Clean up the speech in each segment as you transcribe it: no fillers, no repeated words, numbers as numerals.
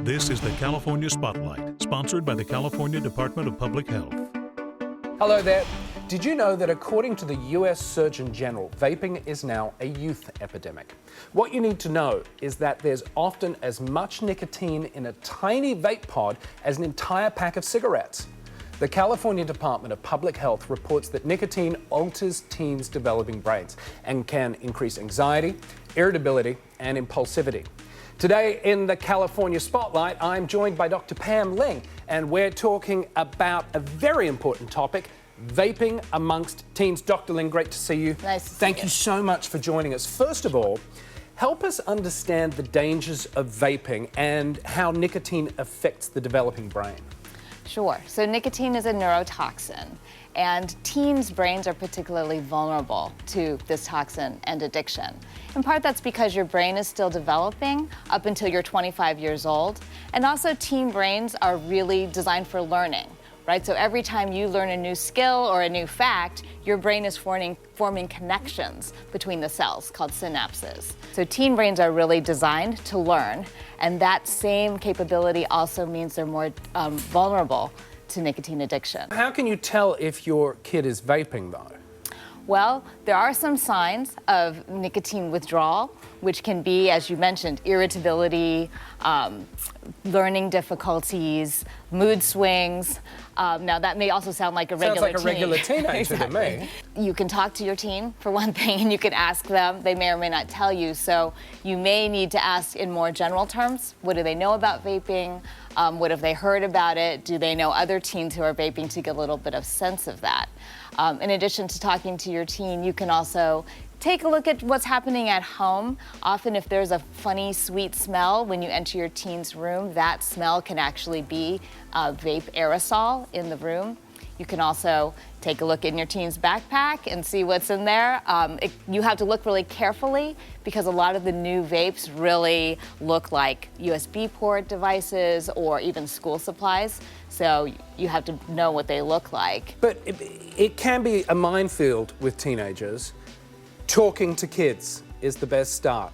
This is the California Spotlight, sponsored by the California Department of Public Health. Hello there. Did you know that according to the US Surgeon General, vaping is now a youth epidemic? What you need to know is that there's often as much nicotine in a tiny vape pod as an entire pack of cigarettes. The California Department of Public Health reports that nicotine alters teens' developing brains and can increase anxiety, irritability, and impulsivity. Today in the California Spotlight, I'm joined by Dr. Pam Ling, and we're talking about a very important topic, vaping amongst teens. Dr. Ling, great to see you. Nice to see you. Thank you so much for joining us. First of all, help us understand the dangers of vaping and how nicotine affects the developing brain. Sure. So nicotine is a neurotoxin, and teens' brains are particularly vulnerable to this toxin and addiction. In part, that's because your brain is still developing up until you're 25 years old, and also teen brains are really designed for learning. Right? So every time you learn a new skill or a new fact, your brain is forming connections between the cells called synapses. So teen brains are really designed to learn, and that same capability also means they're more vulnerable to nicotine addiction. How can you tell if your kid is vaping, though? Well, there are some signs of nicotine withdrawal, which can be, as you mentioned, irritability, learning difficulties, mood swings. Now, that may also sound like a regular teen. Sounds like a regular teenager to me. You can talk to your teen, for one thing, and you can ask them. They may or may not tell you, so you may need to ask in more general terms. What do they know about vaping? What have they heard about it? Do they know other teens who are vaping, to get a little bit of sense of that? In addition to talking to your teen, you can also take a look at what's happening at home. Often if there's a funny, sweet smell when you enter your teen's room, that smell can actually be a vape aerosol in the room. You can also take a look in your teen's backpack and see what's in there. You have to look really carefully because a lot of the new vapes really look like USB port devices or even school supplies. So you have to know what they look like. But it can be a minefield with teenagers. Talking to kids is the best start.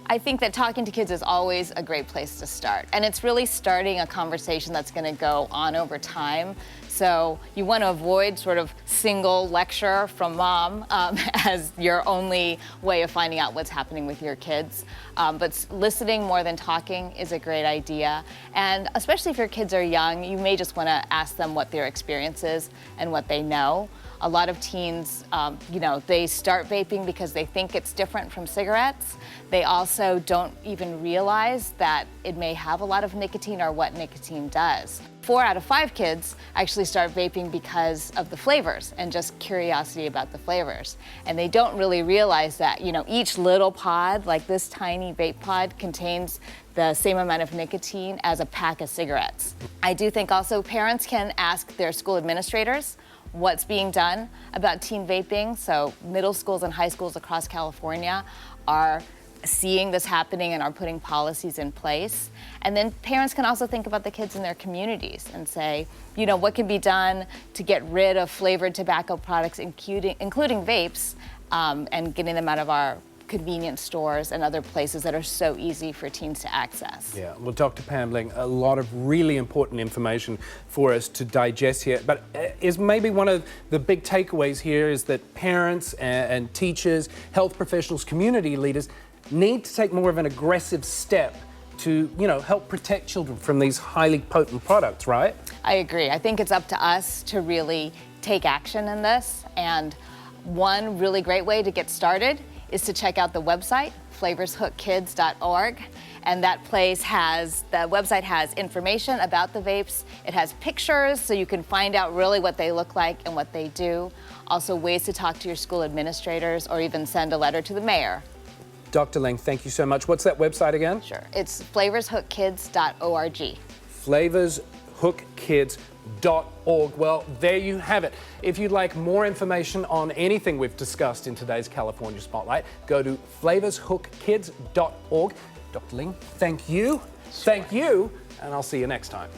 I think that talking to kids is always a great place to start. And it's really starting a conversation that's going to go on over time. So you want to avoid sort of single lecture from mom as your only way of finding out what's happening with your kids. But listening more than talking is a great idea. And especially if your kids are young, you may just want to ask them what their experience is and what they know. A lot of teens, they start vaping because they think it's different from cigarettes. They also don't even realize that it may have a lot of nicotine or what nicotine does. 4 out of 5 kids actually start vaping because of the flavors and just curiosity about the flavors. And they don't really realize that, each little pod, like this tiny vape pod, contains the same amount of nicotine as a pack of cigarettes. I do think also parents can ask their school administrators what's being done about teen vaping. So middle schools and high schools across California are seeing this happening and are putting policies in place. And then parents can also think about the kids in their communities and say, what can be done to get rid of flavored tobacco products, including vapes, and getting them out of our convenience stores and other places that are so easy for teens to access. Yeah, well, Dr. Pam Ling, a lot of really important information for us to digest here. But is maybe one of the big takeaways here is that parents and teachers, health professionals, community leaders need to take more of an aggressive step to, help protect children from these highly potent products, right? I agree. I think it's up to us to really take action in this. And one really great way to get started is to check out the website, flavorshookkids.org. And the website has information about the vapes. It has pictures so you can find out really what they look like and what they do. Also ways to talk to your school administrators or even send a letter to the mayor. Dr. Ling, thank you so much. What's that website again? Sure, it's flavorshookkids.org. flavorshookkids.org. Well, there you have it. If you'd like more information on anything we've discussed in today's California Spotlight, go to flavorshookkids.org. Dr. Ling, thank you. Sure. Thank you, and I'll see you next time.